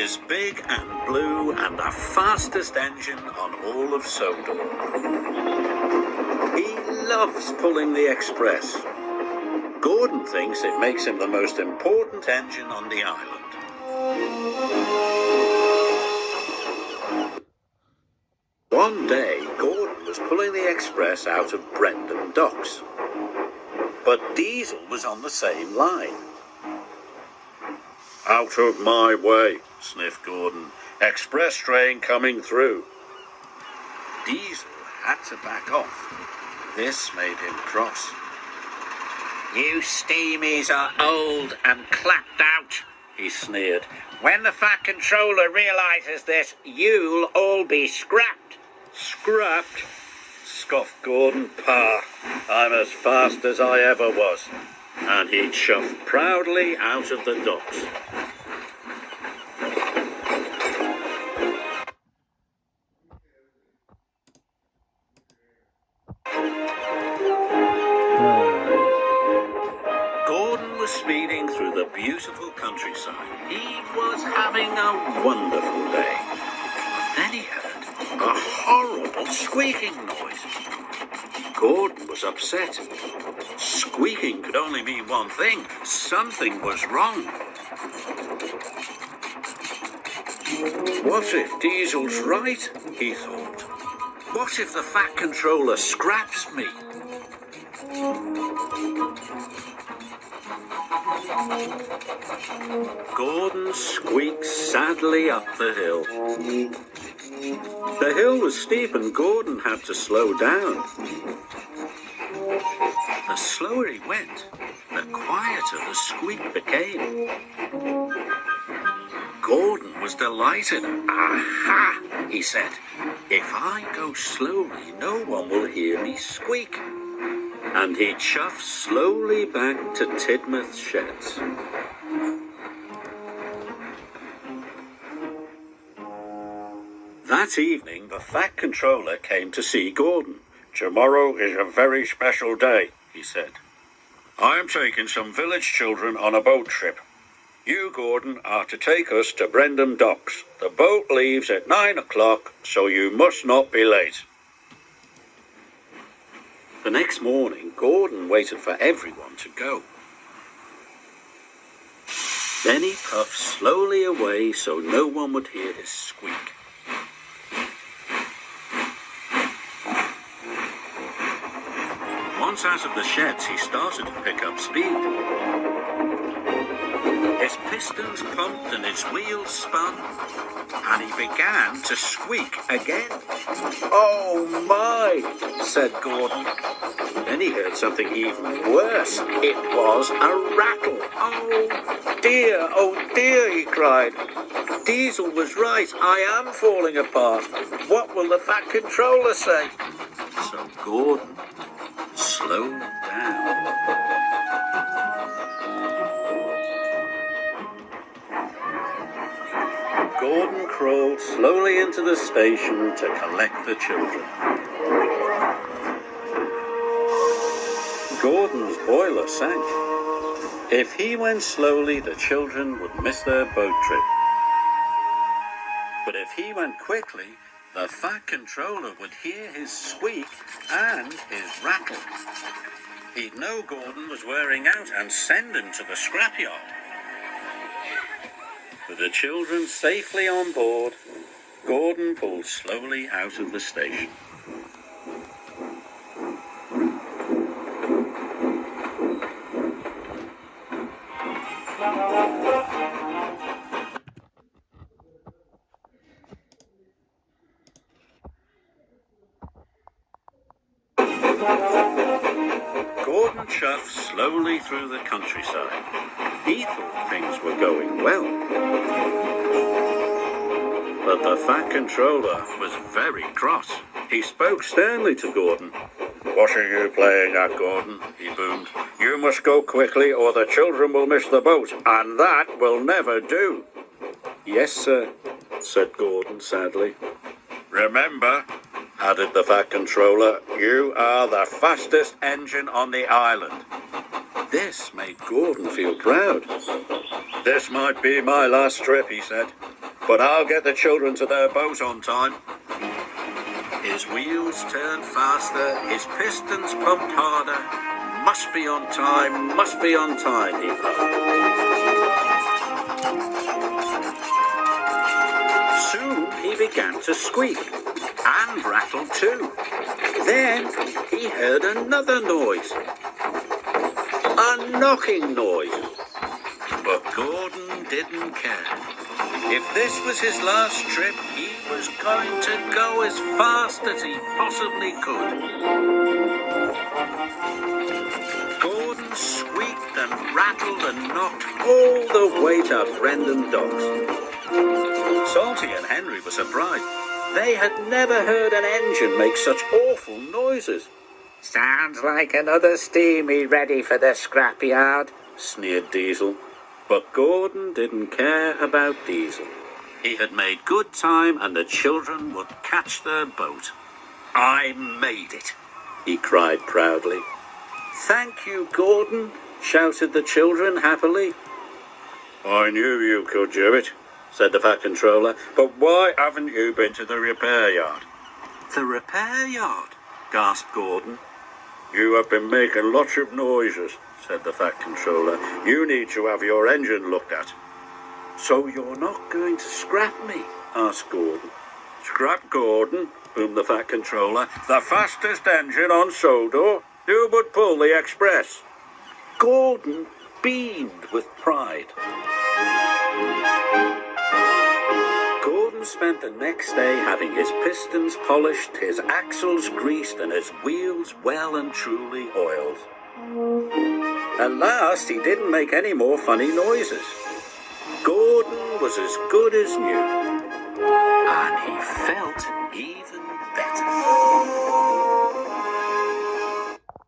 is big and blue and the fastest engine on all of Sodor. He loves pulling the express. Gordon thinks it makes him the most important engine on the island. One day, Gordon was pulling the express out of Brendan Docks. But Diesel was on the same line. "Out of my way," sniffed Gordon. "Express train coming through." Diesel had to back off. This made him cross. "You steamies are old and clapped out," he sneered. "When the Fat Controller realizes this, you'll all be scrapped." "Scrapped?" scoffed Gordon. "Pah, I'm as fast as I ever was." And he chuffed proudly out of the docks. Gordon was speeding through the beautiful countryside. He was having a wonderful day. Then he heard a horrible squeaking noise. Gordon was upset. Squeaking could only mean one thing. Something was wrong. What if Diesel's right? He thought. What if the Fat Controller scraps me? Gordon squeaked sadly up the hill. The hill was steep and Gordon had to slow down. The slower he went, the quieter the squeak became. Gordon was delighted. "Aha!" he said. "If I go slowly, no one will hear me squeak." And he chuffed slowly back to Tidmouth Sheds. That evening, the Fat Controller came to see Gordon. "Tomorrow is a very special day," he said. "I am taking some village children on a boat trip. You, Gordon, are to take us to Brendan Docks. The boat leaves at 9 o'clock, so you must not be late." The next morning, Gordon waited for everyone to go. Then he puffed slowly away so no one would hear his squeak. Once out of the sheds, he started to pick up speed. His pistons pumped and his wheels spun, and he began to squeak again. "Oh my," said Gordon. Then he heard something even worse. It was a rattle. Oh dear, he cried. "Diesel was right. I am falling apart. What will the Fat Controller say?" So Gordon slowed down. Gordon crawled slowly into the station to collect the children. Gordon's boiler sank. If he went slowly, the children would miss their boat trip. But if he went quickly, the Fat Controller would hear his squeak and his rattle. He'd know Gordon was wearing out and send him to the scrapyard. With the children safely on board, Gordon pulled slowly out of the station. Gordon chuffed slowly through the countryside. He thought things were going well. But the Fat Controller was very cross. He spoke sternly to Gordon. "What are you playing at, Gordon?" he boomed. "You must go quickly or the children will miss the boat, and that will never do." "Yes, sir," said Gordon sadly. "Remember," added the Fat Controller, "you are the fastest engine on the island." This made Gordon feel proud. "This might be my last trip," he said. but I'll get the children to their boat on time. His wheels turned faster, his pistons pumped harder. Must be on time, he thought. Soon he began to squeak, and rattle too. Then he heard another noise, a knocking noise. But Gordon didn't care. If this was his last trip, he was going to go as fast as he possibly could. Gordon squeaked and rattled and knocked all the way to Brendan Docks. Salty and Henry were surprised. They had never heard an engine make such awful noises. Sounds like another steamy ready for the scrapyard, sneered Diesel. But Gordon didn't care about Diesel. He had made good time and the children would catch their boat. I made it, he cried proudly. Thank you, Gordon, shouted the children happily. I knew you could do it, said the Fat Controller, but why haven't you been to the repair yard? The repair yard? Gasped Gordon. You have been making lots of noises, said the Fat Controller. You need to have your engine looked at. So you're not going to scrap me? Asked Gordon. Scrap Gordon, boomed the Fat Controller. The fastest engine on Sodor. Who would pull the express? Gordon beamed with pride. Gordon spent the next day having his pistons polished, his axles greased, and his wheels well and truly oiled. At last, he didn't make any more funny noises. Gordon was as good as new, and he felt even